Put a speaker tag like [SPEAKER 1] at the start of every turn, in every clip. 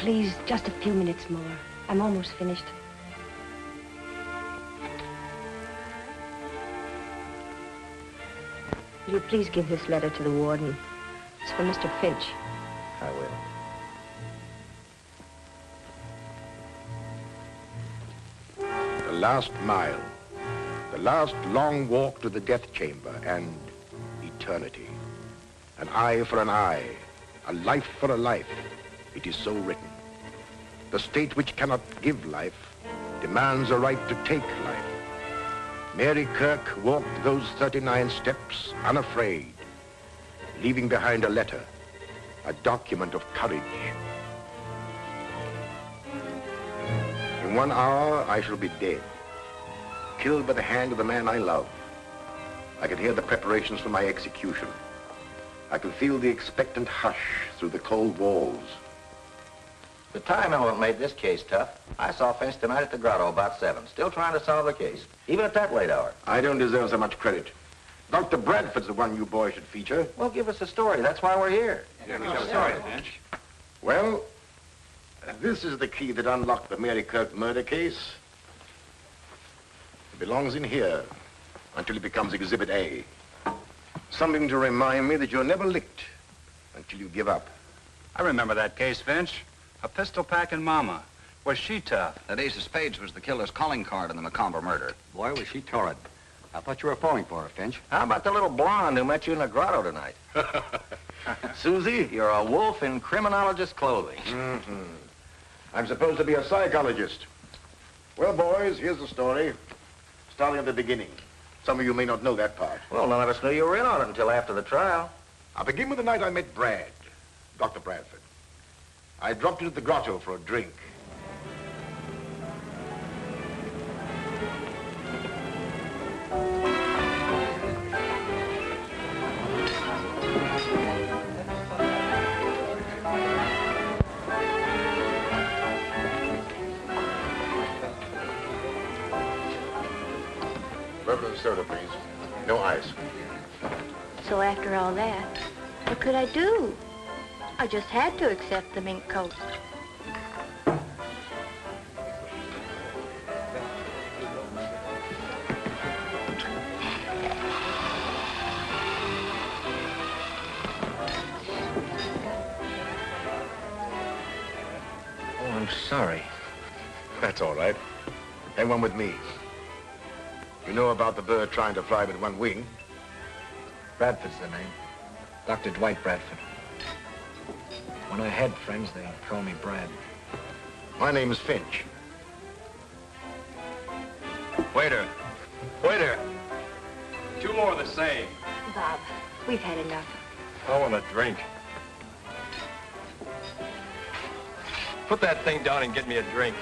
[SPEAKER 1] please, just a few minutes more. I'm almost finished. Will you please give this letter to the warden? It's for Mr. Finch.
[SPEAKER 2] I will.
[SPEAKER 3] The last mile. The last long walk to the death chamber and eternity. An eye for an eye. A life for a life. It is so written. The state which cannot give life demands a right to take life. Mary Kirk walked those 39 steps unafraid, leaving behind a letter, a document of courage. In 1 hour, I shall be dead, killed by the hand of the man I love. I can hear the preparations for my execution. I can feel the expectant hush through the cold walls.
[SPEAKER 2] The time element made this case tough. I saw Finch tonight at the grotto about 7, still trying to solve the case, even at that late hour.
[SPEAKER 3] I don't deserve so much credit. Dr. Bradford's the one you boys should feature.
[SPEAKER 2] Well, give us a story. That's why we're here.
[SPEAKER 3] Sorry, Finch. Well, this is the key that unlocked the Mary Kirk murder case. It belongs in here until it becomes Exhibit A. Something to remind me that you're never licked until you give up.
[SPEAKER 4] I remember that case, Finch. A pistol-packing mama. Was she tough?
[SPEAKER 5] That ace of spades was the killer's calling card in the Macomber murder.
[SPEAKER 6] Boy, was she torrid. I thought you were falling for her, Finch.
[SPEAKER 2] How about the little blonde who met you in the grotto tonight? Susie, you're a wolf in criminologist clothing.
[SPEAKER 3] Mm-hmm. I'm supposed to be a psychologist. Well, boys, here's the story. Starting at the beginning. Some of you may not know that part.
[SPEAKER 2] Well, none of us knew you were in on it until after the trial.
[SPEAKER 3] I'll begin with the night I met Brad, Dr. Bradford. I dropped into the grotto for a drink. Bourbon and soda, please. No ice.
[SPEAKER 1] So after all that, what could I do? I just had to accept the mink coat.
[SPEAKER 2] Oh, I'm sorry.
[SPEAKER 3] That's all right. Hang on with me. You know about the bird trying to fly with one wing?
[SPEAKER 6] Bradford's the name. Dr. Dwight Bradford. When I had friends, they called me Brad.
[SPEAKER 3] My name is Finch.
[SPEAKER 4] Waiter. Waiter. 2 more of the same.
[SPEAKER 1] Bob, we've had enough.
[SPEAKER 4] I want a drink. Put that thing down and get me a drink.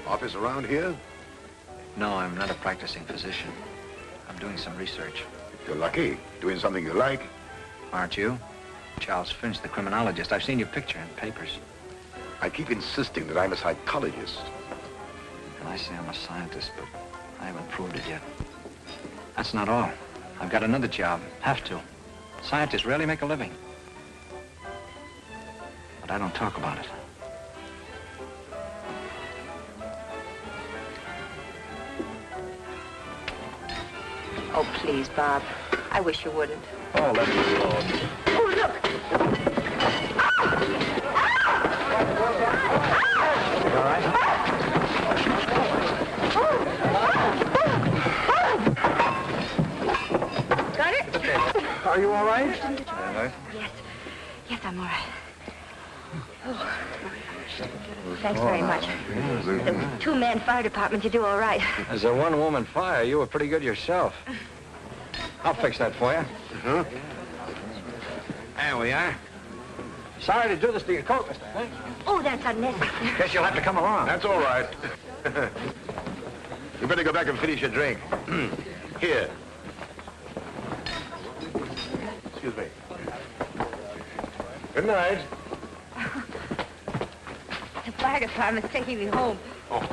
[SPEAKER 3] Office around here?
[SPEAKER 6] No, I'm not a practicing physician. I'm doing some research.
[SPEAKER 3] You're lucky. Doing something you like.
[SPEAKER 6] Aren't you? Charles Finch, the criminologist. I've seen your picture in papers.
[SPEAKER 3] I keep insisting that I'm a psychologist.
[SPEAKER 6] And I say I'm a scientist, but I haven't proved it yet. That's not all. I've got another job. Have to. Scientists rarely make a living. But I don't talk about it.
[SPEAKER 1] Oh, please, Bob. I wish you wouldn't.
[SPEAKER 4] Oh, let me alone.
[SPEAKER 1] Oh, look!
[SPEAKER 6] You all right?
[SPEAKER 1] Got it?
[SPEAKER 6] Are you all right?
[SPEAKER 1] Yes. Yes, I'm all right. Oh. Thanks very much. The 2-man fire department, you do all right.
[SPEAKER 6] As a 1-woman fire, you were pretty good yourself. I'll fix that for you. There we are. Sorry to do this to your coat, Mr. Finch.
[SPEAKER 1] Oh, that's unnecessary.
[SPEAKER 6] Guess you'll have to come along.
[SPEAKER 3] That's all right. You better go back and finish your drink. Here. Excuse me. Good night.
[SPEAKER 1] The fire department's taking me home.
[SPEAKER 3] Oh.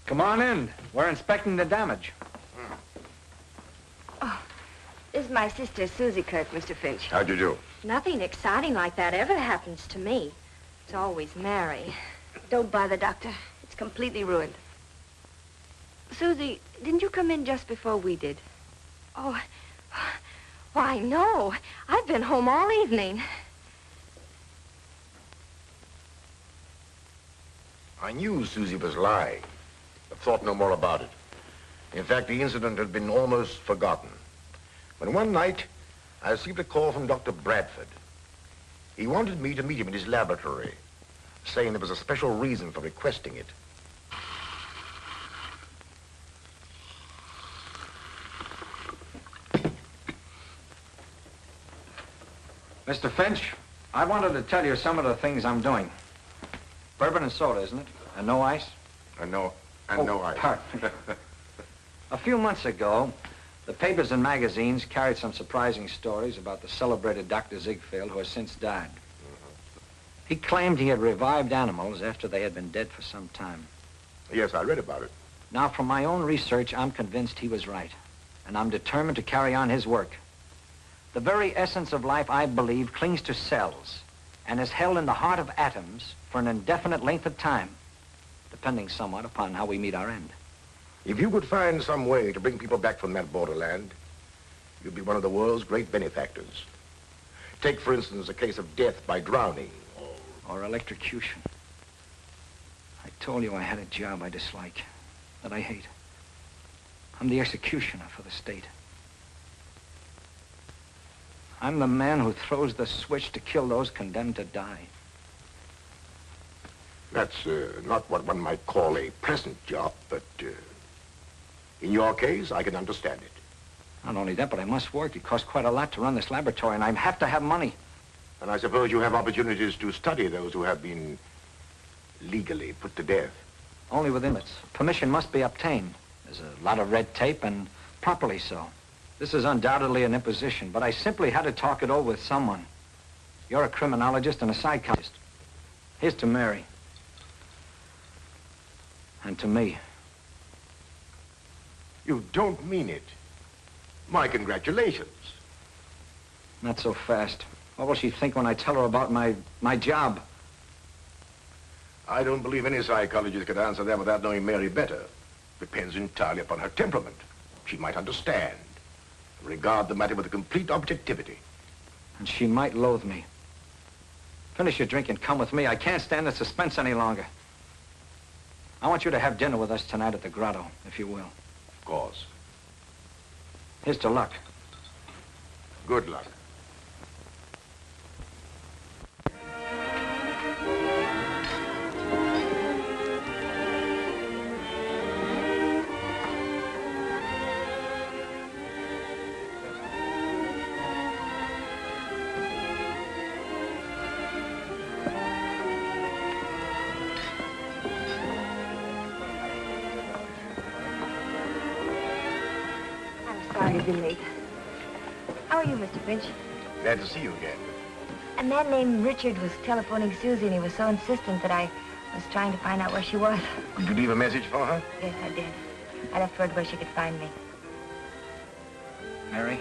[SPEAKER 6] Come on in. We're inspecting the damage.
[SPEAKER 1] Oh, this is my sister, Susie Kirk, Mr. Finch.
[SPEAKER 3] How'd you do?
[SPEAKER 1] Nothing exciting like that ever happens to me. It's always Mary. Don't bother, Doctor. It's completely ruined. Susie, didn't you come in just before we did? Oh, why, no. I've been home all evening.
[SPEAKER 3] I knew Susie was lying, but thought no more about it. In fact, the incident had been almost forgotten. When one night, I received a call from Dr. Bradford. He wanted me to meet him in his laboratory, saying there was a special reason for requesting it.
[SPEAKER 6] Mr. Finch, I wanted to tell you some of the things I'm doing. Bourbon and soda, isn't it? And no ice?
[SPEAKER 3] And no ice.
[SPEAKER 6] Pardon me. A few months ago, the papers and magazines carried some surprising stories about the celebrated Dr. Ziegfeld, who has since died. He claimed he had revived animals after they had been dead for some time.
[SPEAKER 3] Yes, I read about it.
[SPEAKER 6] Now, from my own research, I'm convinced he was right, and I'm determined to carry on his work. The very essence of life, I believe, clings to cells and is held in the heart of atoms for an indefinite length of time, depending somewhat upon how we meet our end.
[SPEAKER 3] If you could find some way to bring people back from that borderland, you'd be one of the world's great benefactors. Take, for instance, a case of death by drowning.
[SPEAKER 6] Or electrocution. I told you I had a job I dislike, that I hate. I'm the executioner for the state. I'm the man who throws the switch to kill those condemned to die.
[SPEAKER 3] That's not what one might call a pleasant job, but in your case, I can understand it.
[SPEAKER 6] Not only that, but I must work. It costs quite a lot to run this laboratory, and I have to have money.
[SPEAKER 3] And I suppose you have opportunities to study those who have been legally put to death.
[SPEAKER 6] Only with limits. Permission must be obtained. There's a lot of red tape, and properly so. This is undoubtedly an imposition, but I simply had to talk it over with someone. You're a criminologist and a psychologist. Here's to Mary. And to me.
[SPEAKER 3] You don't mean it. My congratulations.
[SPEAKER 6] Not so fast. What will she think when I tell her about my job?
[SPEAKER 3] I don't believe any psychologist could answer that without knowing Mary better. Depends entirely upon her temperament. She might understand. Regard the matter with a complete objectivity.
[SPEAKER 6] And she might loathe me. Finish your drink and come with me. I can't stand the suspense any longer. I want you to have dinner with us tonight at the grotto, if you will.
[SPEAKER 3] Of course.
[SPEAKER 6] Here's to luck.
[SPEAKER 3] Good luck.
[SPEAKER 1] Sorry to be late. How are you, Mr. Finch?
[SPEAKER 3] Glad to see you again.
[SPEAKER 1] A man named Richard was telephoning Susie, and he was so insistent that I was trying to find out where she was.
[SPEAKER 3] Did you leave a message for her?
[SPEAKER 1] Yes, I did. I left word where she could find me.
[SPEAKER 6] Mary,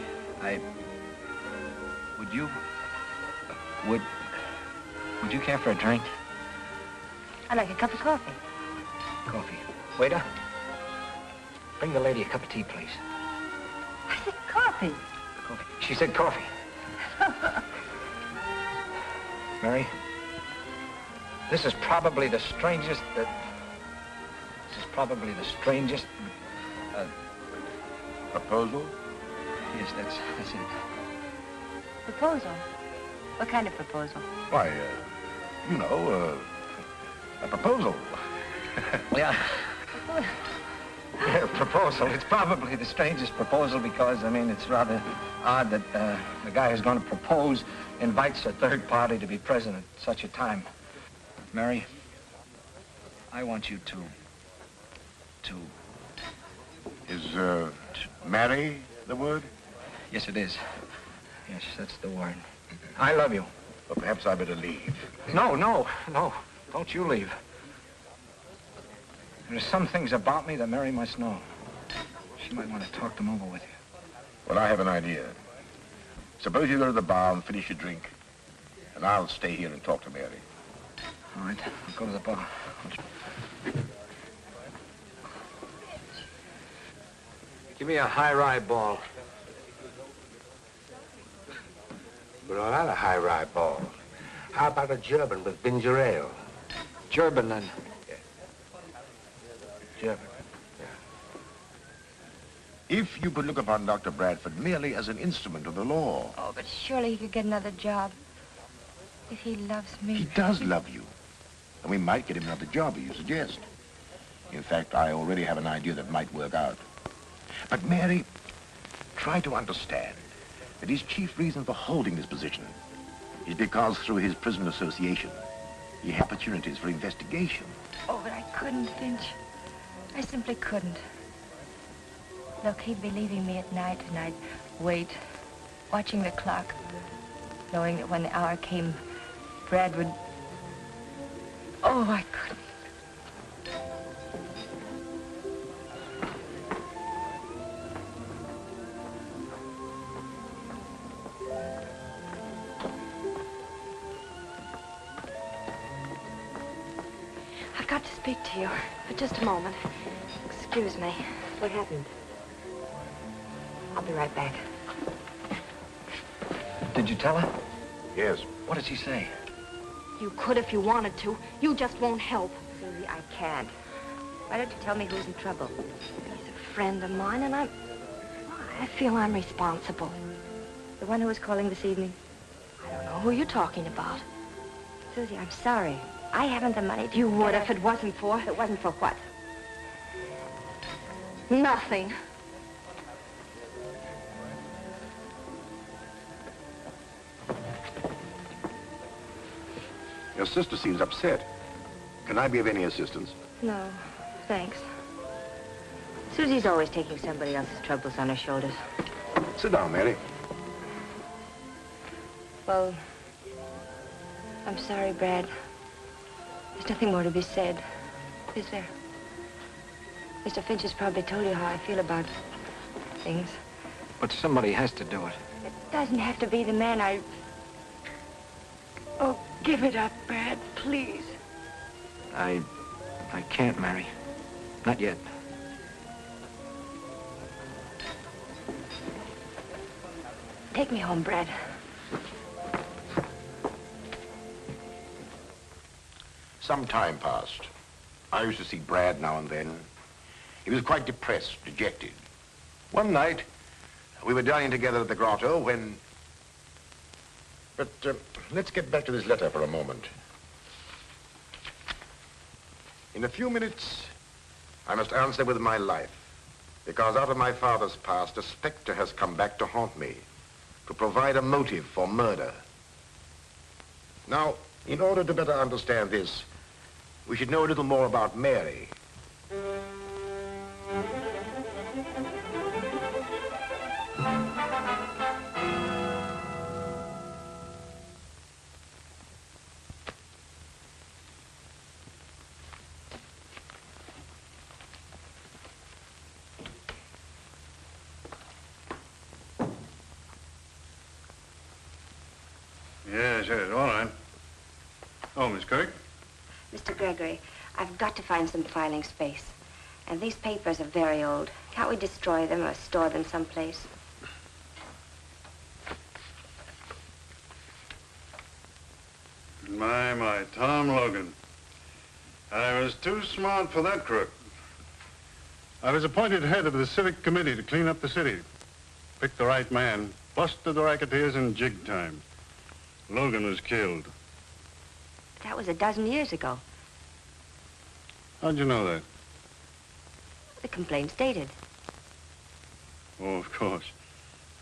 [SPEAKER 6] Would you care for a drink?
[SPEAKER 1] I'd like a cup of coffee.
[SPEAKER 6] Coffee. Waiter, bring the lady a cup of tea, please.
[SPEAKER 1] I said coffee.
[SPEAKER 6] Coffee. She said coffee. Mary, this is probably the strangest
[SPEAKER 3] Proposal?
[SPEAKER 6] Yes, that's it.
[SPEAKER 1] Proposal? What kind of proposal?
[SPEAKER 3] Why, a proposal.
[SPEAKER 6] Yeah. Yeah, proposal. It's probably the strangest proposal because, it's rather odd that the guy who's going to propose invites a third party to be present at such a time. Mary, I want you to...
[SPEAKER 3] Is, marry the word?
[SPEAKER 6] Yes, it is. Yes, that's the word. I love you.
[SPEAKER 3] Well, perhaps I better leave.
[SPEAKER 6] No. Don't you leave. There are some things about me that Mary must know. She might want to talk them over with you.
[SPEAKER 3] Well, I have an idea. Suppose you go to the bar and finish your drink, and I'll stay here and talk to Mary.
[SPEAKER 6] All right, I'll go to the bar. Give me a high rye ball.
[SPEAKER 7] There are a lot of high rye balls. How about a German with ginger ale?
[SPEAKER 6] German, then.
[SPEAKER 7] German.
[SPEAKER 3] If you could look upon Dr. Bradford merely as an instrument of the law.
[SPEAKER 1] Oh, but surely he could get another job. If he loves me.
[SPEAKER 3] He does love you. And we might get him another job, as you suggest. In fact, I already have an idea that might work out. But, Mary, try to understand that his chief reason for holding this position is because through his prison association, he had opportunities for investigation.
[SPEAKER 1] Oh, but I couldn't, Finch. I simply couldn't. Look, he'd be leaving me at night, and I'd wait, watching the clock, knowing that when the hour came, Brad would... Oh, I couldn't. I've got to speak to you for just a moment. Excuse me. What happened? I'll be right back.
[SPEAKER 6] Did you tell her?
[SPEAKER 3] Yes.
[SPEAKER 6] What did she say?
[SPEAKER 1] You could if you wanted to. You just won't help. Susie, I can't. Why don't you tell me who's in trouble? He's a friend of mine, and I feel I'm responsible. The one who was calling this evening? I don't know who you're talking about. Susie, I'm sorry. I haven't the money to... You would if it wasn't for... If it wasn't for what? Nothing.
[SPEAKER 3] Your sister seems upset. Can I be of any assistance?
[SPEAKER 1] No, thanks. Susie's always taking somebody else's troubles on her shoulders.
[SPEAKER 3] Sit down, Mary.
[SPEAKER 1] Well, I'm sorry, Brad. There's nothing more to be said, is there? Mr. Finch has probably told you how I feel about things.
[SPEAKER 6] But somebody has to do it.
[SPEAKER 1] It doesn't have to be the man I... Oh, give it up, Brad, please.
[SPEAKER 6] I can't, Mary. Not yet.
[SPEAKER 1] Take me home, Brad.
[SPEAKER 3] Some time passed. I used to see Brad now and then. He was quite depressed, dejected. One night, we were dining together at the grotto when... But let's get back to this letter for a moment. In a few minutes, I must answer with my life, because out of my father's past, a specter has come back to haunt me, to provide a motive for murder. Now, in order to better understand this, we should know a little more about Mary.
[SPEAKER 4] Yes, all right. Oh, Miss Kirk?
[SPEAKER 1] Mr. Gregory, I've got to find some filing space. And these papers are very old. Can't we destroy them or store them someplace?
[SPEAKER 4] My, Tom Logan. I was too smart for that crook. I was appointed head of the civic committee to clean up the city. Picked the right man, busted the racketeers in jig time. Logan was killed.
[SPEAKER 1] That was a dozen years ago.
[SPEAKER 4] How'd you know that?
[SPEAKER 1] The complaint stated.
[SPEAKER 4] Oh, of course.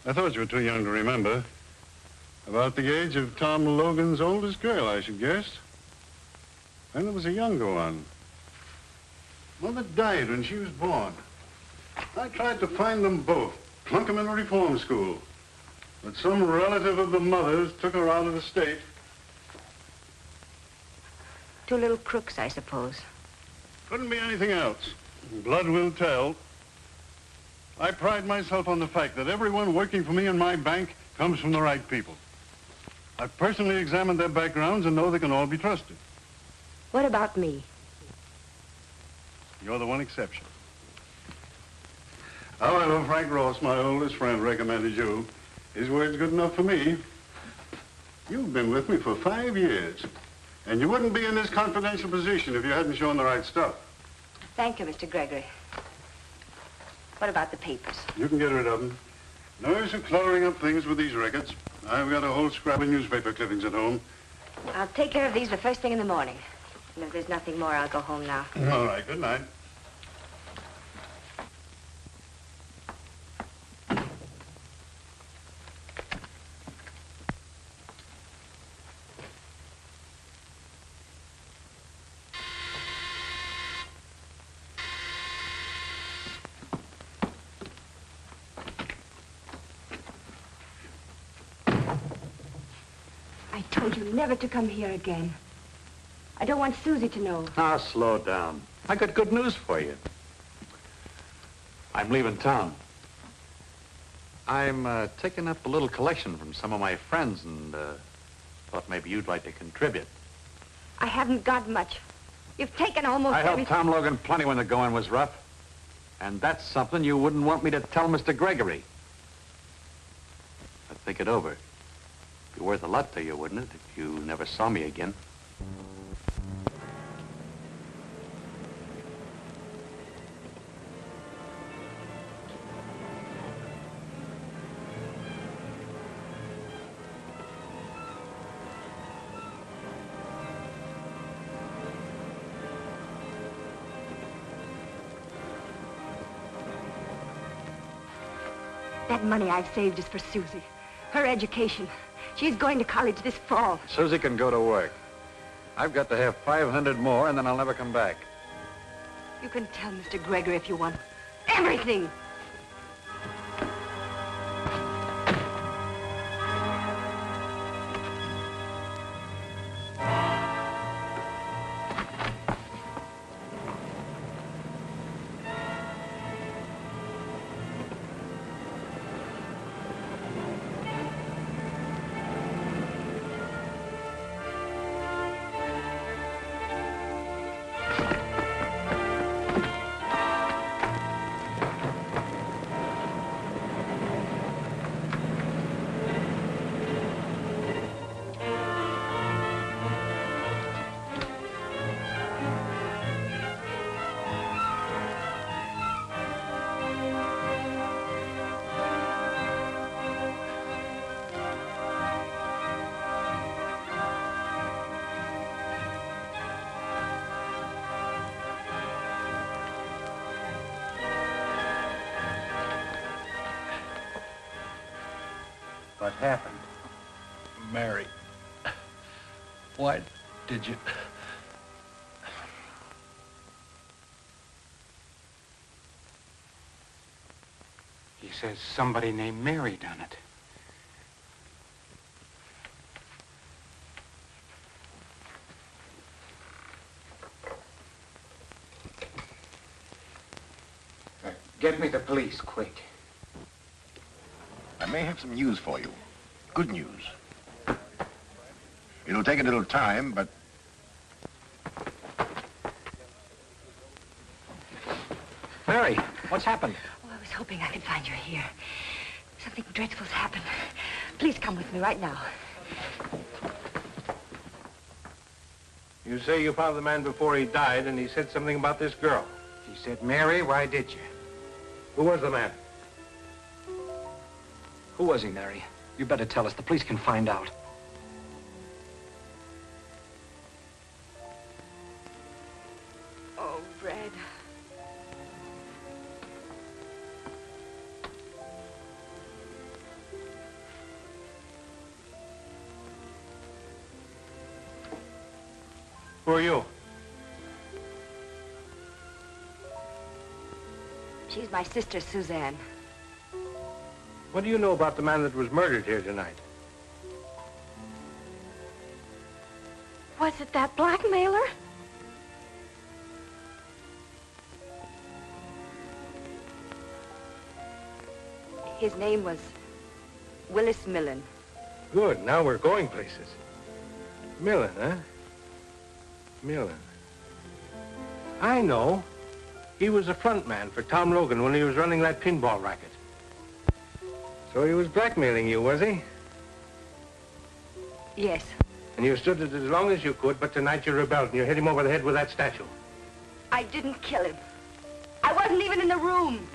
[SPEAKER 4] I thought you were too young to remember. About the age of Tom Logan's oldest girl, I should guess. Then there was a younger one. Mother died when she was born. I tried to find them both, plunk them in a reform school. But some relative of the mother's took her out of the state.
[SPEAKER 1] Two little crooks, I suppose.
[SPEAKER 4] Couldn't be anything else. Blood will tell. I pride myself on the fact that everyone working for me in my bank comes from the right people. I've personally examined their backgrounds and know they can all be trusted.
[SPEAKER 1] What about me?
[SPEAKER 4] You're the one exception. However, Frank Ross, my oldest friend, recommended you. His word's good enough for me. You've been with me for 5 years, and you wouldn't be in this confidential position if you hadn't shown the right stuff.
[SPEAKER 1] Thank you, Mr. Gregory. What about the papers?
[SPEAKER 4] You can get rid of them. No use of cluttering up things with these records. I've got a whole scrap of newspaper clippings at home.
[SPEAKER 1] I'll take care of these the first thing in the morning. And if there's nothing more, I'll go home now.
[SPEAKER 4] All right, good night.
[SPEAKER 1] I told you never to come here again. I don't want Susie to know.
[SPEAKER 8] Now, slow down. I got good news for you. I'm leaving town. I'm taking up a little collection from some of my friends and thought maybe you'd like to contribute.
[SPEAKER 1] I haven't got much. You've taken almost
[SPEAKER 8] I helped
[SPEAKER 1] everything.
[SPEAKER 8] Tom Logan plenty when the going was rough. And that's something you wouldn't want me to tell Mr. Gregory. But think it over. It'd be worth a lot to you, wouldn't it, if you never saw me again?
[SPEAKER 1] That money I've saved is for Susie. Her education. She's going to college this fall.
[SPEAKER 8] Susie can go to work. I've got to have 500 more, and then I'll never come back.
[SPEAKER 1] You can tell Mr. Gregory if you want. Everything!
[SPEAKER 8] What happened?
[SPEAKER 9] Mary, why did you...
[SPEAKER 10] He says somebody named Mary done it. Get me the police, quick.
[SPEAKER 3] I may have some news for you. Good news. It'll take a little time, but...
[SPEAKER 6] Mary, what's happened?
[SPEAKER 1] Oh, I was hoping I could find you here. Something dreadful's happened. Please come with me right now.
[SPEAKER 2] You say you found the man before he died, and he said something about this girl.
[SPEAKER 10] He said, Mary, why did you?
[SPEAKER 2] Who was the man?
[SPEAKER 6] Who was he, Mary? You better tell us. The police can find out.
[SPEAKER 1] Oh, Red.
[SPEAKER 2] Who are you?
[SPEAKER 1] She's my sister, Suzanne.
[SPEAKER 2] What do you know about the man that was murdered here tonight?
[SPEAKER 1] Was it that blackmailer? His name was Willis Millen.
[SPEAKER 7] Good, now we're going places. Millen, huh? Millen. I know. He was a front man for Tom Logan when he was running that pinball racket. So he was blackmailing you, was he?
[SPEAKER 1] Yes.
[SPEAKER 7] And you stood it as long as you could, but tonight you rebelled and you hit him over the head with that statue.
[SPEAKER 1] I didn't kill him. I wasn't even in the room.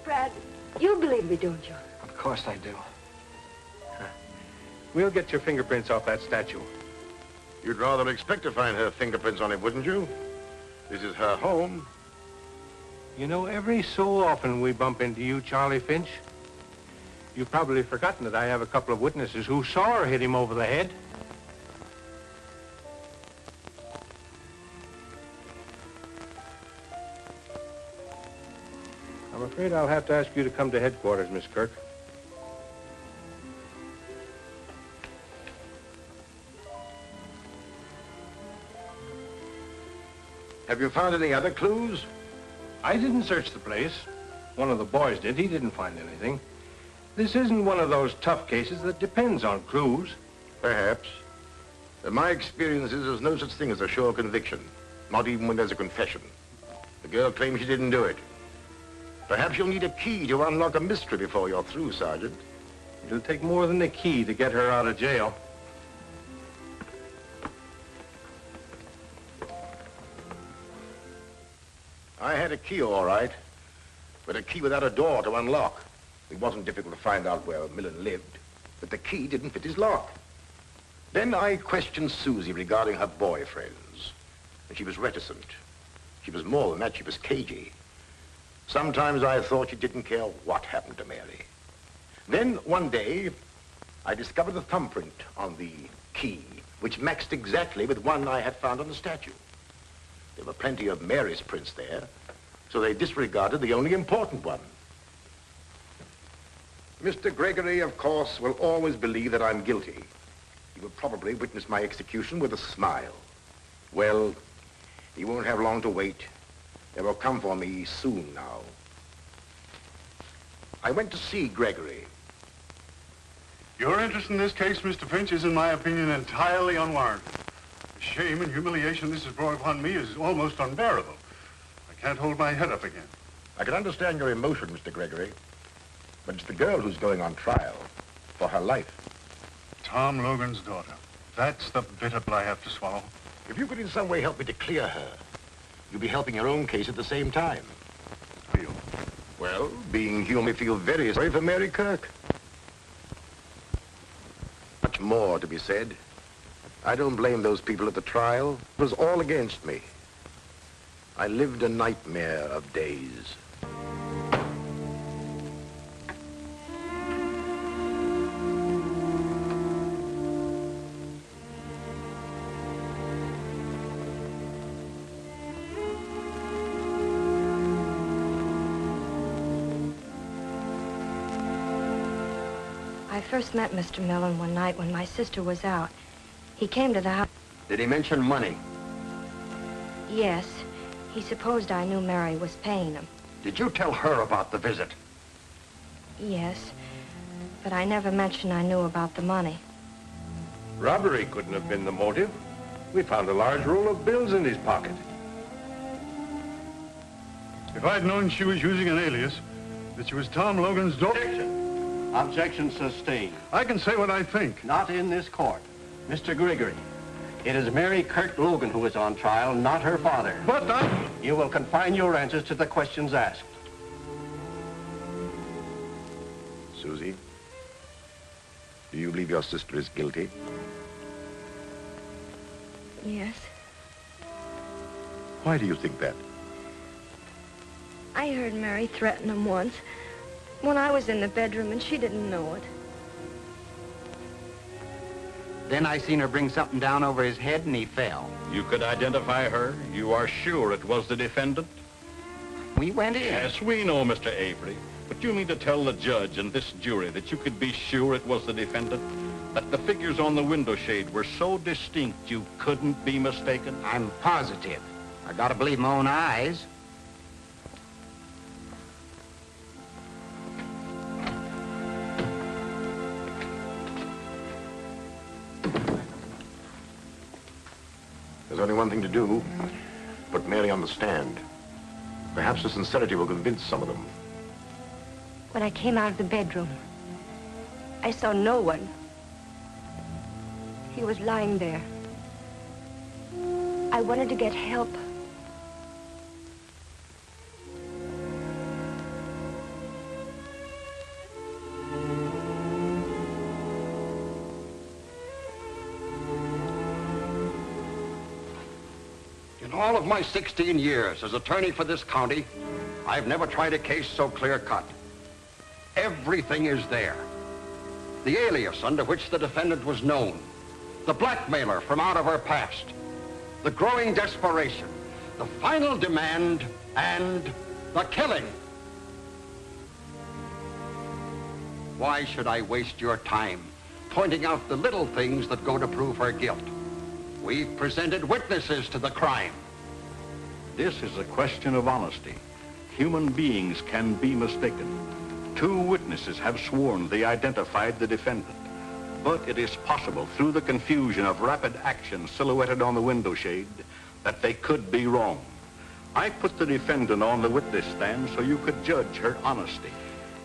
[SPEAKER 1] Brad, you believe me, don't you?
[SPEAKER 6] Of course I do.
[SPEAKER 7] We'll get your fingerprints off that statue.
[SPEAKER 3] You'd rather expect to find her fingerprints on it, wouldn't you? This is her home.
[SPEAKER 7] You know, every so often we bump into you, Charlie Finch. You've probably forgotten that I have a couple of witnesses who saw her hit him over the head. I'm afraid I'll have to ask you to come to headquarters, Miss Kirk.
[SPEAKER 3] Have you found any other clues?
[SPEAKER 7] I didn't search the place. One of the boys did. He didn't find anything. This isn't one of those tough cases that depends on clues.
[SPEAKER 3] Perhaps. In my experience is there's no such thing as a sure conviction, not even when there's a confession. The girl claims she didn't do it. Perhaps you'll need a key to unlock a mystery before you're through, Sergeant.
[SPEAKER 7] It'll take more than a key to get her out of jail.
[SPEAKER 3] I had a key, all right, but a key without a door to unlock. It wasn't difficult to find out where Millen lived, but the key didn't fit his lock. Then I questioned Susie regarding her boyfriends, and she was reticent. She was more than that, she was cagey. Sometimes I thought she didn't care what happened to Mary. Then one day, I discovered a thumbprint on the key, which matched exactly with one I had found on the statue. There were plenty of Mary's prints there, so they disregarded the only important one. Mr. Gregory, of course, will always believe that I'm guilty. He will probably witness my execution with a smile. Well, he won't have long to wait. They will come for me soon now. I went to see Gregory.
[SPEAKER 4] Your interest in this case, Mr. Finch, is, in my opinion, entirely unwarranted. The shame and humiliation this has brought upon me is almost unbearable. I can't hold my head up again.
[SPEAKER 3] I can understand your emotion, Mr. Gregory, but it's the girl who's going on trial for her life.
[SPEAKER 4] Tom Logan's daughter. That's the bitter pill I have to swallow.
[SPEAKER 3] If you could in some way help me to clear her, you'll be helping your own case at the same time.
[SPEAKER 4] Feel?
[SPEAKER 3] Well, being human, we feel very sorry for Mary Kirk. Much more to be said. I don't blame those people at the trial. It was all against me. I lived a nightmare of days.
[SPEAKER 1] I first met Mr. Millen one night when my sister was out. He came to the house.
[SPEAKER 11] Did he mention money?
[SPEAKER 1] Yes. He supposed I knew Mary was paying him.
[SPEAKER 11] Did you tell her about the visit?
[SPEAKER 1] Yes. But I never mentioned I knew about the money.
[SPEAKER 7] Robbery couldn't have been the motive. We found a large roll of bills in his pocket.
[SPEAKER 4] If I'd known she was using an alias, that she was Tom Logan's daughter...
[SPEAKER 11] Objection. Objection sustained.
[SPEAKER 4] I can say what I think.
[SPEAKER 11] Not in this court. Mr. Gregory, it is Mary Kirk Logan who is on trial, not her father.
[SPEAKER 4] But
[SPEAKER 11] You will confine your answers to the questions asked.
[SPEAKER 3] Susie, do you believe your sister is guilty?
[SPEAKER 1] Yes.
[SPEAKER 3] Why do you think that?
[SPEAKER 1] I heard Mary threaten him once when I was in the bedroom and she didn't know it.
[SPEAKER 5] Then I seen her bring something down over his head and he fell.
[SPEAKER 9] You could identify her? You are sure it was the defendant?
[SPEAKER 5] We went in.
[SPEAKER 9] Yes, we know, Mr. Avery. But you mean to tell the judge and this jury that you could be sure it was the defendant? That the figures on the window shade were so distinct you couldn't be mistaken?
[SPEAKER 5] I'm positive. I gotta believe my own eyes.
[SPEAKER 3] one thing to do. Put Mary on the stand. Perhaps her sincerity will convince some of them.
[SPEAKER 1] When I came out of the bedroom, I saw no one. He was lying there. I wanted to get help.
[SPEAKER 12] In all of my 16 years as attorney for this county, I've never tried a case so clear-cut. Everything is there. The alias under which the defendant was known, the blackmailer from out of her past, the growing desperation, the final demand, and the killing. Why should I waste your time pointing out the little things that go to prove her guilt? We've presented witnesses to the crime.
[SPEAKER 9] This is a question of honesty. Human beings can be mistaken. 2 witnesses have sworn they identified the defendant. But it is possible, through the confusion of rapid action silhouetted on the window shade, that they could be wrong. I put the defendant on the witness stand so you could judge her honesty.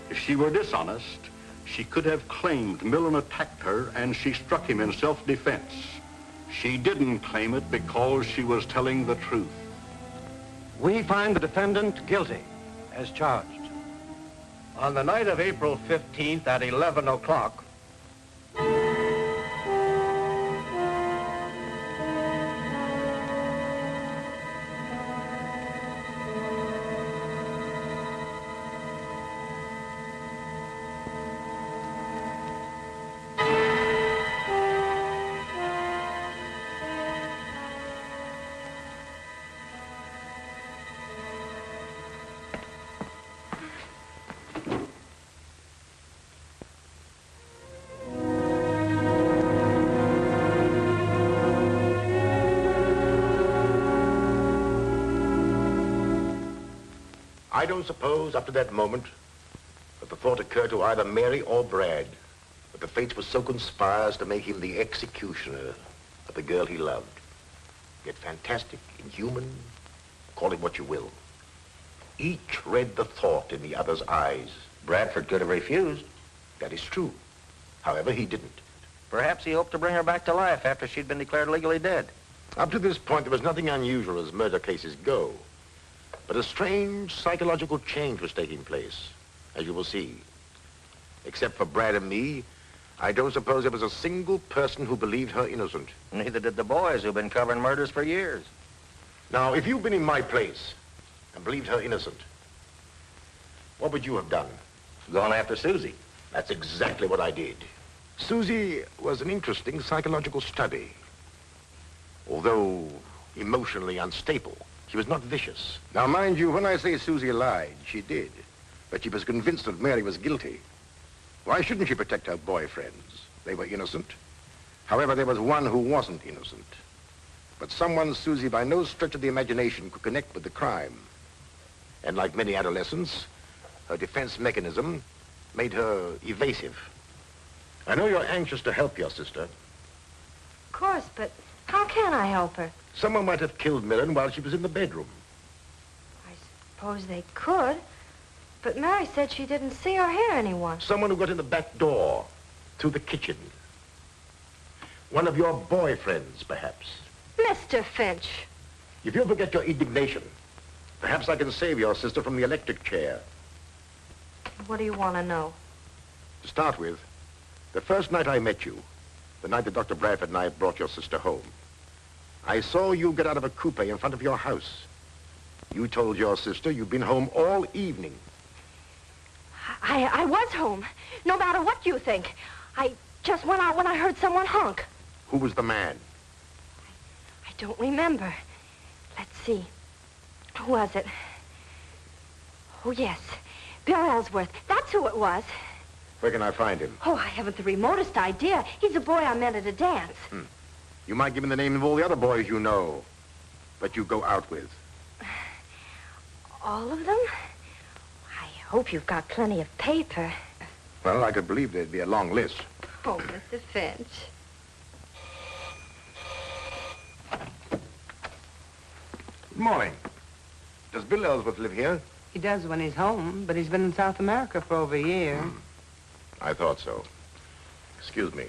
[SPEAKER 9] If she were dishonest, she could have claimed Millen attacked her and she struck him in self-defense. She didn't claim it because she was telling the truth.
[SPEAKER 7] We find the defendant guilty, as charged. On the night of April 15th at 11 o'clock,
[SPEAKER 3] I don't suppose, up to that moment, that the thought occurred to either Mary or Brad that the fates were so conspired as to make him the executioner of the girl he loved. Yet fantastic, inhuman, call it what you will. Each read the thought in the other's eyes.
[SPEAKER 2] Bradford could have refused.
[SPEAKER 3] That is true. However, he didn't.
[SPEAKER 2] Perhaps he hoped to bring her back to life after she'd been declared legally dead.
[SPEAKER 3] Up to this point, there was nothing unusual as murder cases go. But a strange psychological change was taking place, as you will see. Except for Brad and me, I don't suppose there was a single person who believed her innocent.
[SPEAKER 2] Neither did the boys who've been covering murders for years.
[SPEAKER 3] Now, if you'd been in my place and believed her innocent, what would you have done?
[SPEAKER 2] Gone after Susie.
[SPEAKER 3] That's exactly what I did. Susie was an interesting psychological study. Although emotionally unstable, she was not vicious. Now, mind you, when I say Susie lied, she did. But she was convinced that Mary was guilty. Why shouldn't she protect her boyfriends? They were innocent. However, there was one who wasn't innocent. But someone Susie, by no stretch of the imagination, could connect with the crime. And like many adolescents, her defense mechanism made her evasive. I know you're anxious to help your sister.
[SPEAKER 1] Of course, but how can I help her?
[SPEAKER 3] Someone might have killed Millen while she was in the bedroom.
[SPEAKER 1] I suppose they could, but Mary said she didn't see or hear anyone.
[SPEAKER 3] Someone who got in the back door, through the kitchen. One of your boyfriends, perhaps.
[SPEAKER 1] Mr. Finch.
[SPEAKER 3] If you'll forget your indignation, perhaps I can save your sister from the electric chair.
[SPEAKER 1] What do you want to know?
[SPEAKER 3] To start with, the first night I met you, the night that Dr. Bradford and I brought your sister home, I saw you get out of a coupe in front of your house. You told your sister you'd been home all evening.
[SPEAKER 1] I was home, no matter what you think. I just went out when I heard someone honk.
[SPEAKER 3] Who was the man?
[SPEAKER 1] I don't remember. Let's see. Who was it? Oh, yes. Bill Ellsworth. That's who it was.
[SPEAKER 3] Where can I find him?
[SPEAKER 1] Oh, I haven't the remotest idea. He's a boy I met at a dance.
[SPEAKER 3] You might give him the name of all the other boys you know, that you go out with.
[SPEAKER 1] All of them? I hope you've got plenty of paper.
[SPEAKER 3] Well, I could believe there'd be a long list.
[SPEAKER 1] Oh, Mr. Finch.
[SPEAKER 3] Good morning. Does Bill Ellsworth live here?
[SPEAKER 13] He does when he's home, but he's been in South America for over a year.
[SPEAKER 3] I thought so. Excuse me.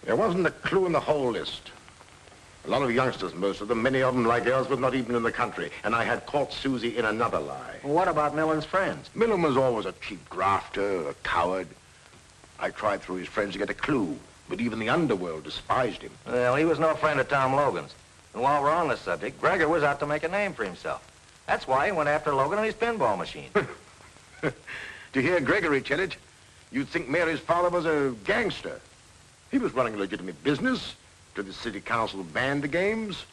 [SPEAKER 3] There wasn't a clue in the whole list. A lot of youngsters, most of them, many of them like Ellsworth, not even in the country. And I had caught Susie in another lie.
[SPEAKER 2] Well, what about Millen's friends?
[SPEAKER 3] Millen was always a cheap grafter, a coward. I tried through his friends to get a clue, but even the underworld despised him.
[SPEAKER 2] Well, he was no friend of Tom Logan's. And while we're on this subject, Gregor was out to make a name for himself. That's why he went after Logan and his pinball machine.
[SPEAKER 3] To hear Gregory tell it, you'd think Mary's father was a gangster. He was running a legitimate business. To the city council banned the games.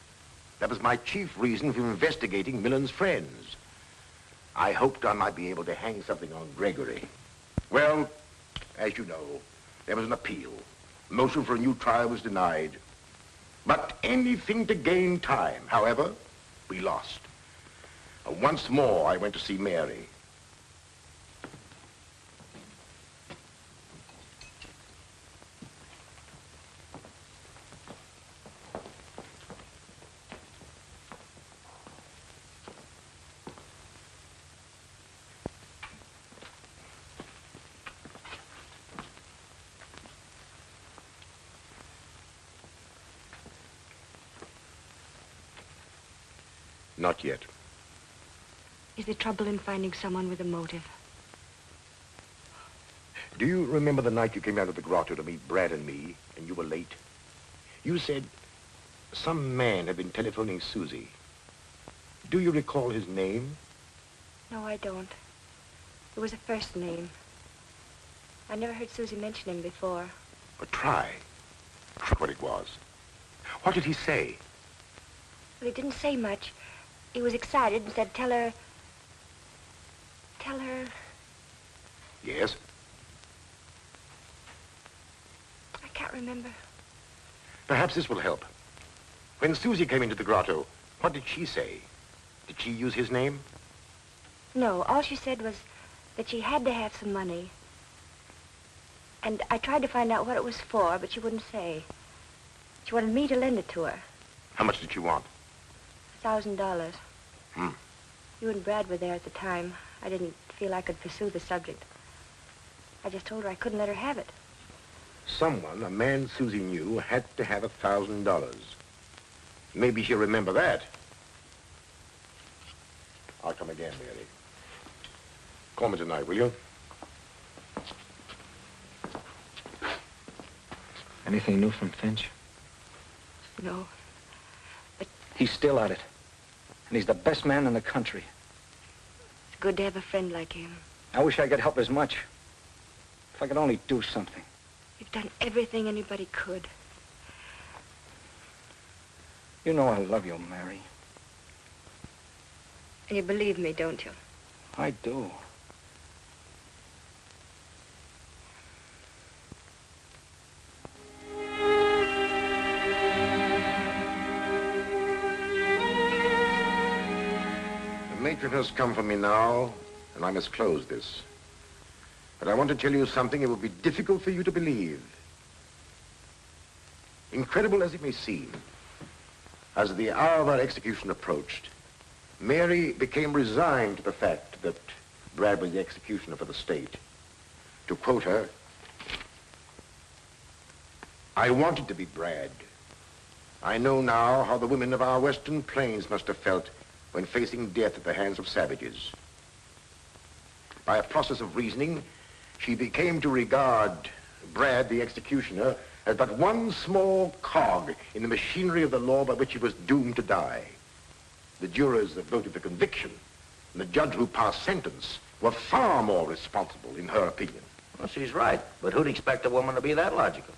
[SPEAKER 3] That was my chief reason for investigating Millen's friends. I hoped I might be able to hang something on Gregory. Well, as you know, there was an appeal. Motion for a new trial was denied. But anything to gain time. However, we lost. Once more, I went to see Mary. Not yet.
[SPEAKER 1] Is there trouble in finding someone with a motive?
[SPEAKER 3] Do you remember the night you came out of the grotto to meet Brad and me, and you were late? You said some man had been telephoning Susie. Do you recall his name?
[SPEAKER 1] No, I don't. It was a first name. I never heard Susie mention him before.
[SPEAKER 3] But try. Try what it was. What did he say?
[SPEAKER 1] Well, he didn't say much. He was excited and said, tell her...
[SPEAKER 3] Yes?
[SPEAKER 1] I can't remember.
[SPEAKER 3] Perhaps this will help. When Susie came into the grotto, what did she say? Did she use his name?
[SPEAKER 1] No, all she said was that she had to have some money. And I tried to find out what it was for, but she wouldn't say. She wanted me to lend it to her.
[SPEAKER 3] How much did she want?
[SPEAKER 1] $1,000.
[SPEAKER 3] Hmm.
[SPEAKER 1] You and Brad were there at the time. I didn't feel I could pursue the subject. I just told her I couldn't let her have it.
[SPEAKER 3] Someone, a man Susie knew, had to have $1,000. Maybe she'll remember that. I'll come again, Mary. Call me tonight, will you?
[SPEAKER 6] Anything new from Finch?
[SPEAKER 1] No. But
[SPEAKER 6] he's still at it. And he's the best man in the country.
[SPEAKER 1] It's good to have a friend like him.
[SPEAKER 6] I wish I could help as much. If I could only do something.
[SPEAKER 1] You've done everything anybody could.
[SPEAKER 6] You know I love you, Mary.
[SPEAKER 1] And you believe me, don't you?
[SPEAKER 6] I do.
[SPEAKER 3] The matron has come for me now, and I must close this. But I want to tell you something it will be difficult for you to believe. Incredible as it may seem, as the hour of our execution approached, Mary became resigned to the fact that Brad was the executioner for the state. To quote her, "I wanted to be Brad. I know now how the women of our western plains must have felt when facing death at the hands of savages." By a process of reasoning, she became to regard Brad, the executioner, as but one small cog in the machinery of the law by which he was doomed to die. The jurors that voted for conviction and the judge who passed sentence were far more responsible, in her opinion.
[SPEAKER 2] Well, she's right, but who'd expect a woman to be that logical?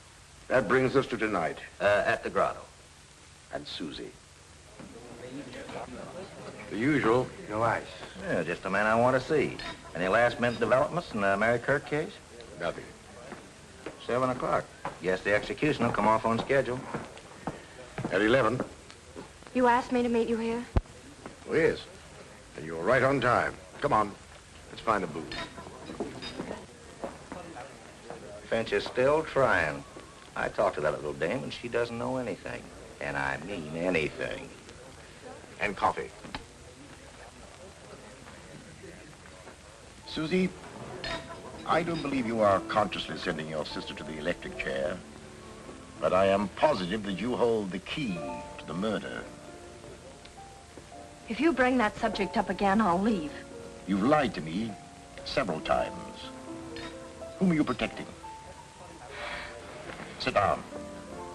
[SPEAKER 3] That brings us to tonight.
[SPEAKER 2] At the grotto.
[SPEAKER 3] And Susie.
[SPEAKER 7] The usual, no ice.
[SPEAKER 2] Yeah, just the man I want to see. Any last-minute developments in the Mary Kirk case?
[SPEAKER 3] Nothing.
[SPEAKER 2] 7 o'clock. Guess the execution will come off on schedule.
[SPEAKER 3] At 11.
[SPEAKER 1] You asked me to meet you here?
[SPEAKER 3] Oh, yes. And you're right on time. Come on. Let's find a booth.
[SPEAKER 2] Finch is still trying. I talked to that little dame, and she doesn't know anything. And I mean anything.
[SPEAKER 3] And coffee. Susie, I don't believe you are consciously sending your sister to the electric chair, but I am positive that you hold the key to the murder.
[SPEAKER 1] If you bring that subject up again, I'll leave.
[SPEAKER 3] You've lied to me several times. Whom are you protecting? Sit down.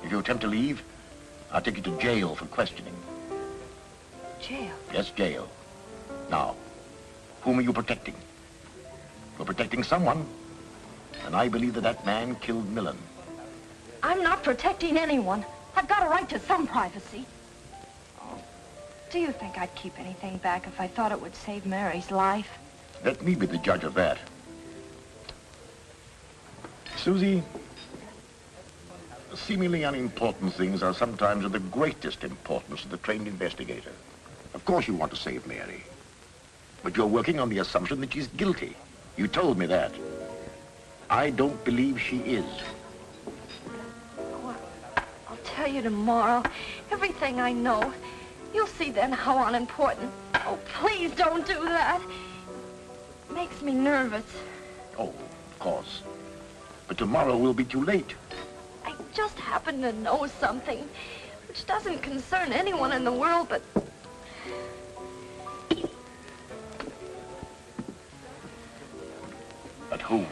[SPEAKER 3] If you attempt to leave, I'll take you to jail for questioning.
[SPEAKER 1] Jail?
[SPEAKER 3] Yes, jail. Now, whom are you protecting? You're protecting someone, and I believe that that man killed Millen.
[SPEAKER 1] I'm not protecting anyone. I've got a right to some privacy. Oh, do you think I'd keep anything back if I thought it would save Mary's life?
[SPEAKER 3] Let me be the judge of that. Susie, seemingly unimportant things are sometimes of the greatest importance to the trained investigator. Of course you want to save Mary, but you're working on the assumption that she's guilty. You told me that. I don't believe she is.
[SPEAKER 1] Oh, I'll tell you tomorrow everything I know. You'll see then how unimportant. Oh, please don't do that. It makes me nervous.
[SPEAKER 3] Oh, of course. But tomorrow will be too late.
[SPEAKER 1] I just happen to know something which doesn't concern anyone in the world but...
[SPEAKER 3] But whom?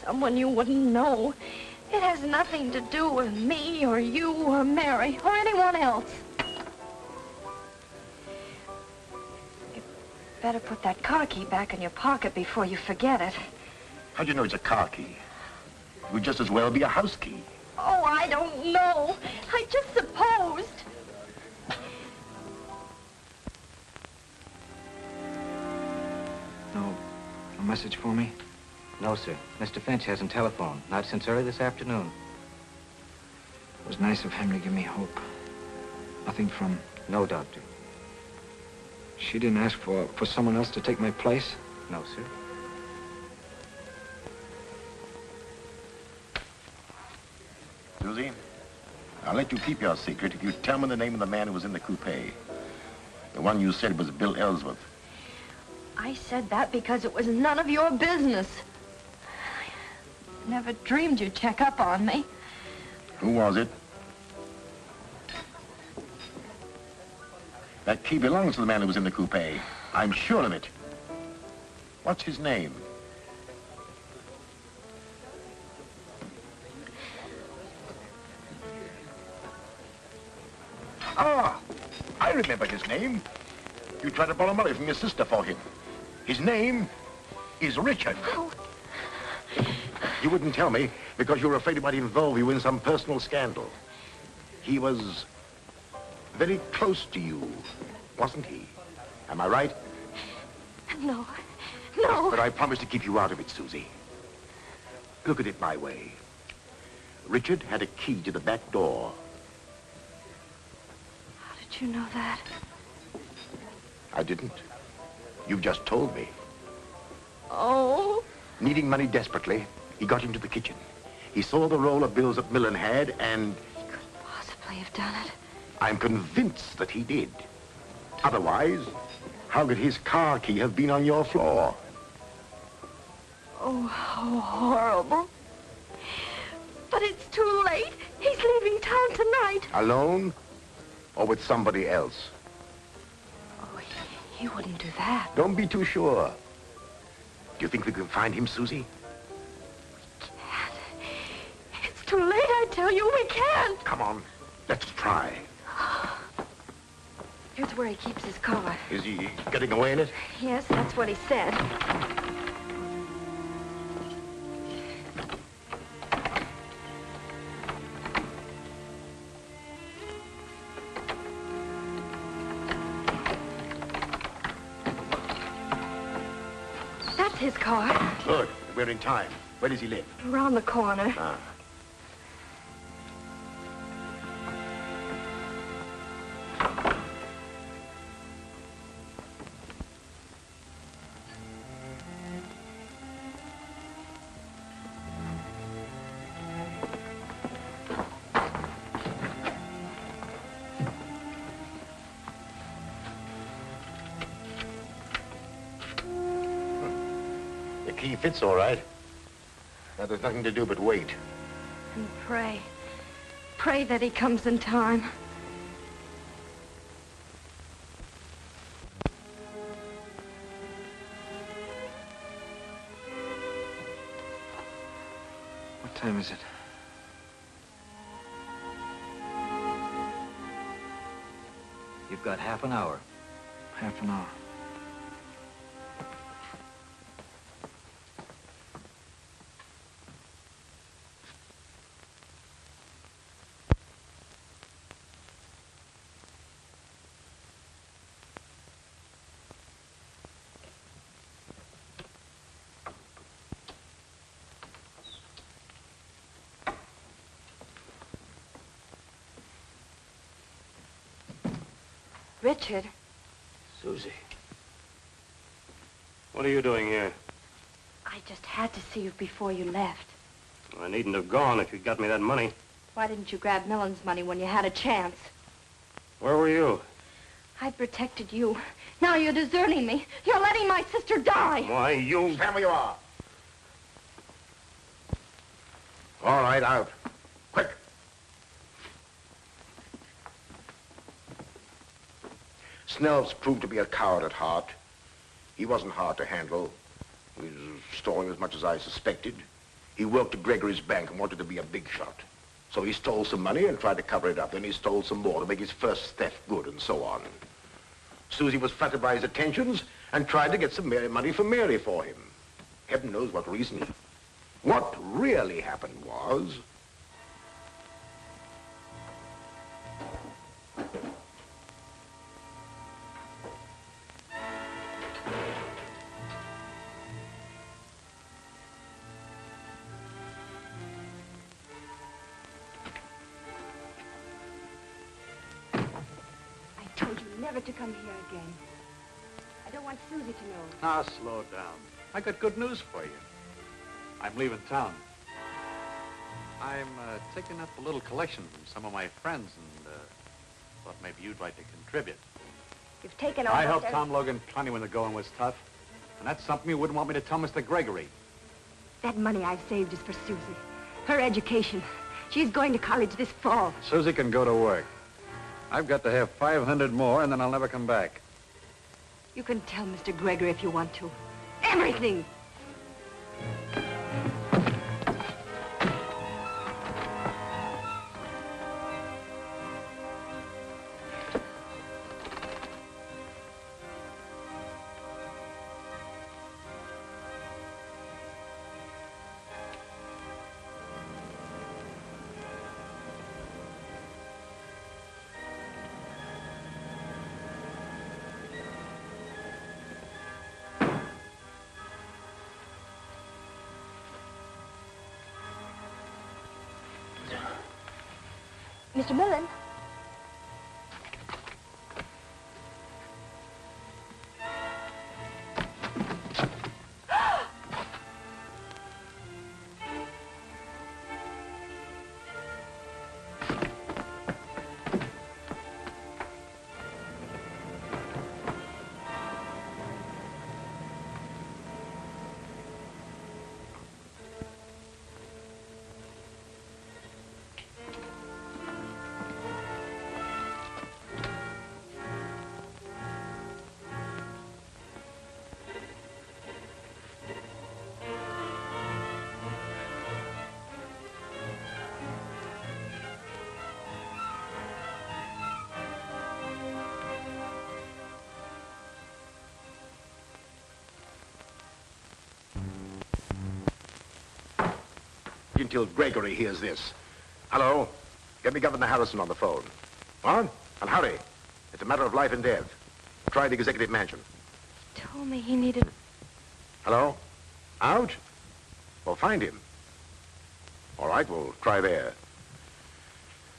[SPEAKER 1] Someone you wouldn't know. It has nothing to do with me or you or Mary or anyone else. You better put that car key back in your pocket before you forget it.
[SPEAKER 3] How do you know it's a car key? It would just as well be a house key.
[SPEAKER 1] Oh, I don't know. I just supposed.
[SPEAKER 6] No message for me? No, sir. Mr. Finch hasn't telephoned. Not since early this afternoon. It was nice of him to give me hope. Nothing from... No, Doctor. She didn't ask for someone else to take my place? No, sir.
[SPEAKER 3] Susie, I'll let you keep your secret if you tell me the name of the man who was in the coupe. The one you said was Bill Ellsworth.
[SPEAKER 1] I said that because it was none of your business. I never dreamed you'd check up on me.
[SPEAKER 3] Who was it? That key belongs to the man who was in the coupe. I'm sure of it. What's his name? Ah, I remember his name. You tried to borrow money from your sister for him. His name is Richard.
[SPEAKER 1] Oh.
[SPEAKER 3] You wouldn't tell me because you were afraid he might involve you in some personal scandal. He was very close to you, wasn't he? Am I right?
[SPEAKER 1] No. No.
[SPEAKER 3] But I promise to keep you out of it, Susie. Look at it my way. Richard had a key to the back door.
[SPEAKER 1] How did you know that?
[SPEAKER 3] I didn't. You've just told me.
[SPEAKER 1] Oh.
[SPEAKER 3] Needing money desperately, he got into the kitchen. He saw the roll of bills that Millen had, and...
[SPEAKER 1] He couldn't possibly have done it.
[SPEAKER 3] I'm convinced that he did. Otherwise, how could his car key have been on your floor?
[SPEAKER 1] Oh, how horrible. But it's too late. He's leaving town tonight.
[SPEAKER 3] Alone? Or with somebody else?
[SPEAKER 1] Oh, he wouldn't do that.
[SPEAKER 3] Don't be too sure. Do you think we can find him, Susie?
[SPEAKER 1] We can't. It's too late, I tell you. We can't.
[SPEAKER 3] Come on. Let's try.
[SPEAKER 1] Here's where he keeps his car.
[SPEAKER 3] Is he getting away in it?
[SPEAKER 1] Yes, that's what he said. That's his car.
[SPEAKER 3] Good. We're in time. Where does he live?
[SPEAKER 1] Around the corner.
[SPEAKER 3] Ah. key fits all right. Now, there's nothing to do but wait.
[SPEAKER 1] And pray. Pray that he comes in time.
[SPEAKER 6] What time is it? You've got half an hour. Half an hour.
[SPEAKER 1] Richard.
[SPEAKER 11] Susie. What are you doing here?
[SPEAKER 1] I just had to see you before you left.
[SPEAKER 11] I needn't have gone if you'd got me that money.
[SPEAKER 1] Why didn't you grab Millen's money when you had a chance?
[SPEAKER 11] Where were you?
[SPEAKER 1] I protected you. Now you're deserting me. You're letting my sister die.
[SPEAKER 11] Why, you...
[SPEAKER 3] Stand where you are. All right, out. Quick. Snell's proved to be a coward at heart. He wasn't hard to handle. He was stalling as much as I suspected. He worked at Gregory's bank and wanted to be a big shot. So he stole some money and tried to cover it up. Then he stole some more to make his first theft good, and so on. Susie was flattered by his attentions and tried to get some money from Mary for him. Heaven knows what reason. What really happened was...
[SPEAKER 1] I told you never to come here again. I don't want Susie to know.
[SPEAKER 8] Now, slow down. I got good news for you. I'm leaving town. I'm taking up a little collection from some of my friends and thought maybe you'd like to contribute.
[SPEAKER 1] You've taken
[SPEAKER 8] I
[SPEAKER 1] almost
[SPEAKER 8] helped
[SPEAKER 1] every-
[SPEAKER 8] Tom Logan plenty when the going was tough. And that's something you wouldn't want me to tell Mr. Gregory.
[SPEAKER 1] That money I've saved is for Susie. Her education. She's going to college this fall.
[SPEAKER 8] Susie can go to work. I've got to have 500 more, and then I'll never come back.
[SPEAKER 1] You can tell Mr. Gregory if you want to. Everything! Mr. Millen?
[SPEAKER 3] Until Gregory hears this. Hello? Get me Governor Harrison on the phone. What? And hurry. It's a matter of life and death. Try the executive mansion.
[SPEAKER 1] Told me he needed...
[SPEAKER 3] Hello? Out? Well, find him. All right, we'll try there.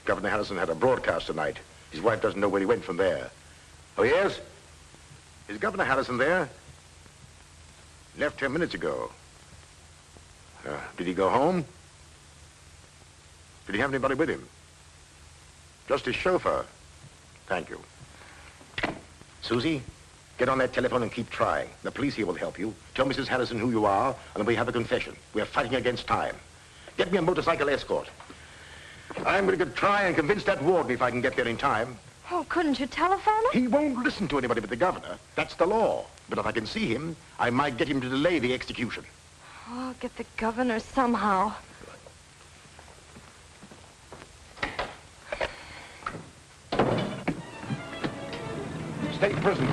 [SPEAKER 3] Governor Harrison had a broadcast tonight. His wife doesn't know where he went from there. Oh, yes? Is Governor Harrison there? Left 10 minutes ago. Did he go home? Did he have anybody with him? Just his chauffeur. Thank you. Susie, Get on that telephone and keep trying. The police here will help you. Tell Mrs. Harrison who you are, and we have a confession. We're fighting against time. Get me a motorcycle escort. I'm going to try and convince that warden if I can get there in time.
[SPEAKER 1] Oh, couldn't you telephone him?
[SPEAKER 3] He won't listen to anybody but the governor. That's the law. But if I can see him, I might get him to delay the execution.
[SPEAKER 1] Oh, I'll get the governor somehow.
[SPEAKER 3] State prison.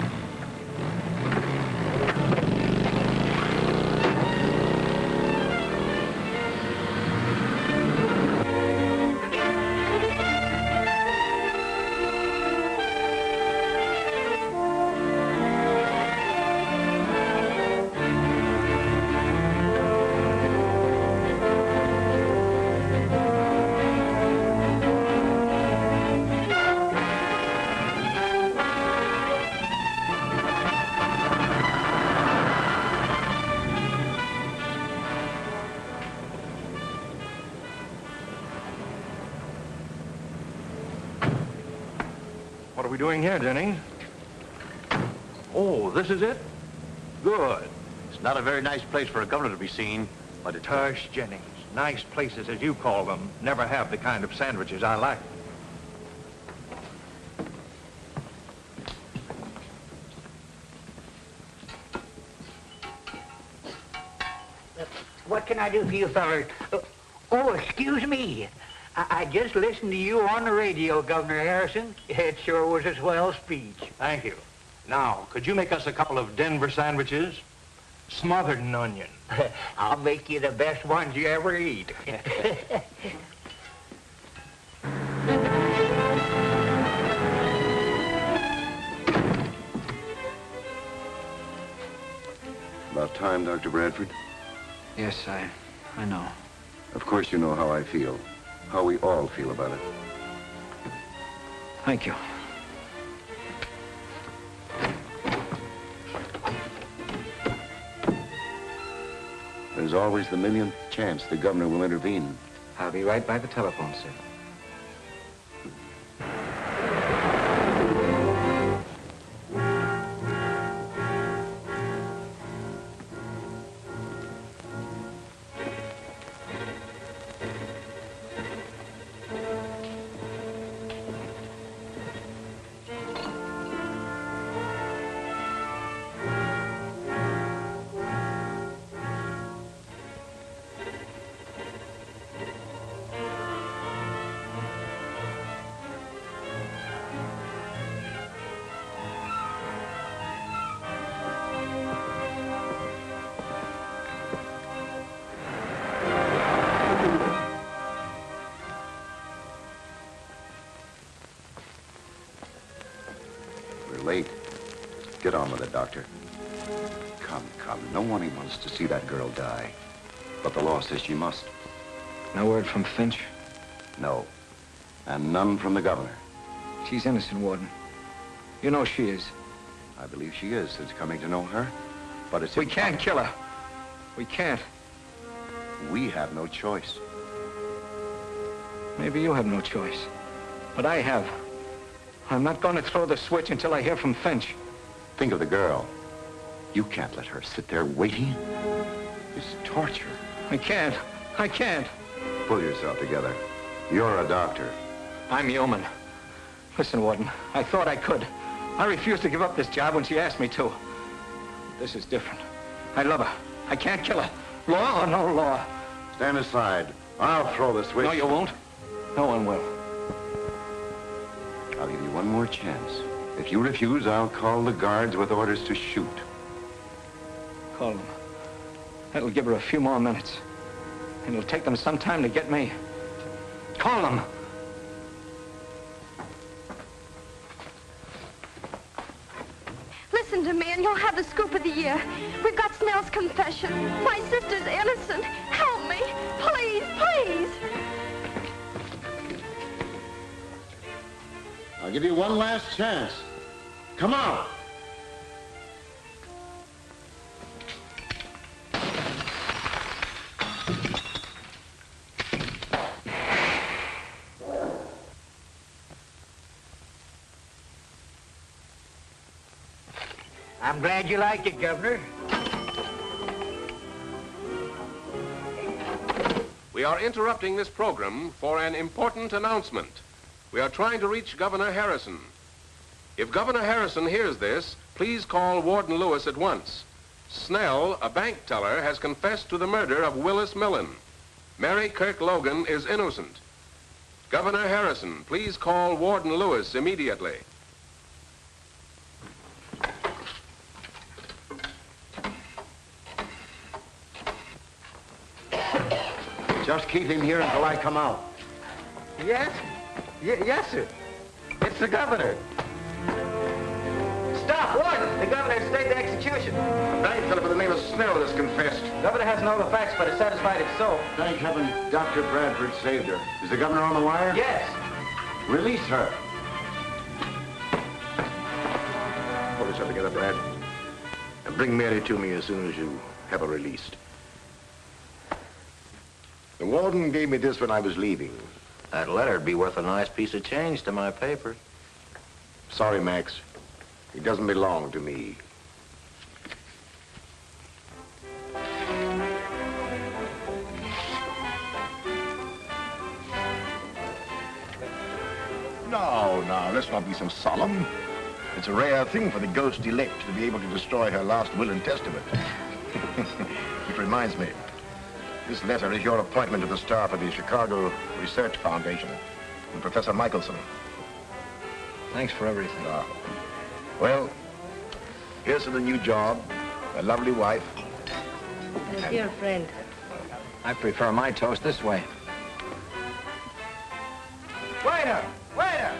[SPEAKER 11] What are we doing here, Jennings? Oh, this is it? Good.
[SPEAKER 8] It's not a very nice place for a governor to be seen, but it's...
[SPEAKER 11] Tush, Jennings. Nice places, as you call them, never have the kind of sandwiches I like.
[SPEAKER 14] What can I do for you fellas? Oh, excuse me. I just listened to you on the radio, Governor Harrison. It sure was a swell speech.
[SPEAKER 11] Thank you. Now, could you make us a couple of Denver sandwiches? Smothered in onion.
[SPEAKER 14] I'll make you the best ones you ever eat.
[SPEAKER 15] About time, Dr. Bradford.
[SPEAKER 6] Yes, I know.
[SPEAKER 15] Of course you know how I feel. How we all feel about it.
[SPEAKER 6] Thank you.
[SPEAKER 15] There's always the millionth chance the governor will intervene.
[SPEAKER 6] I'll be right by the telephone, sir.
[SPEAKER 15] Late. Get on with it, Doctor. Come. No one wants to see that girl die. But the law says she must.
[SPEAKER 6] No word from Finch?
[SPEAKER 15] No. And none from the governor.
[SPEAKER 6] She's innocent, Warden. You know she is.
[SPEAKER 15] I believe she is, since coming to know her. But it's...
[SPEAKER 6] We can't kill her. We can't.
[SPEAKER 15] We have no choice.
[SPEAKER 6] Maybe you have no choice. But I have. I'm not going to throw the switch until I hear from Finch.
[SPEAKER 15] Think of the girl. You can't let her sit there waiting. It's torture.
[SPEAKER 6] I can't.
[SPEAKER 15] Pull yourself together. You're a doctor.
[SPEAKER 6] I'm human. Listen, Warden, I thought I could. I refused to give up this job when she asked me to. This is different. I love her. I can't kill her. Law or no law.
[SPEAKER 15] Stand aside. I'll throw the switch.
[SPEAKER 6] No, you won't. No one will.
[SPEAKER 15] I'll give you one more chance. If you refuse, I'll call the guards with orders to shoot.
[SPEAKER 6] Call them. That'll give her a few more minutes. It'll take them some time to get me. Call them.
[SPEAKER 1] Listen to me and you'll have the scoop of the year. We've got Snell's confession. My sister's innocent. Help me. Please, please.
[SPEAKER 16] I'll give you one last chance. Come on.
[SPEAKER 14] I'm glad you liked it, Governor.
[SPEAKER 17] We are interrupting this program for an important announcement. We are trying to reach Governor Harrison. If Governor Harrison hears this, please call Warden Lewis at once. Snell, a bank teller, has confessed to the murder of Willis Millen. Mary Kirk Logan is innocent. Governor Harrison, please call Warden Lewis immediately.
[SPEAKER 3] Just keep him here until I come out.
[SPEAKER 7] Yes? Yes, sir. It's the governor.
[SPEAKER 6] Stop, Warden! The governor has stayed the execution.
[SPEAKER 3] A bank fellow by the name of Snell has confessed.
[SPEAKER 6] The governor hasn't all the facts, but is satisfied it's so.
[SPEAKER 3] Thank heaven Dr. Bradford saved her. Is the governor on the wire?
[SPEAKER 6] Yes.
[SPEAKER 3] Release her. Pull yourself together, Brad. And bring Mary to me as soon as you have her released. The warden gave me this when I was leaving.
[SPEAKER 2] That letter'd be worth a nice piece of change to my paper.
[SPEAKER 3] Sorry, Max. It doesn't belong to me. No, let's not be so solemn. It's a rare thing for the ghost elect to be able to destroy her last will and testament. Which reminds me, this letter is your appointment to the staff of the Chicago Research Foundation and Professor Michelson.
[SPEAKER 6] Thanks for everything.
[SPEAKER 3] Well, here's to the new job, a lovely wife.
[SPEAKER 1] My dear friend.
[SPEAKER 6] I prefer my toast this way.
[SPEAKER 7] Waiter! Waiter!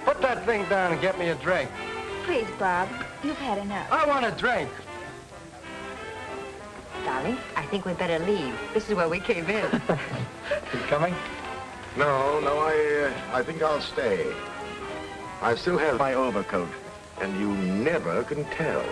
[SPEAKER 7] Put that thing down and get me a drink.
[SPEAKER 1] Please, Bob, you've had enough.
[SPEAKER 7] I want a drink.
[SPEAKER 1] Darling, I think we'd better leave. This is where we came in.
[SPEAKER 6] You coming?
[SPEAKER 3] No, I think I'll stay. I still have my overcoat, and you never can tell.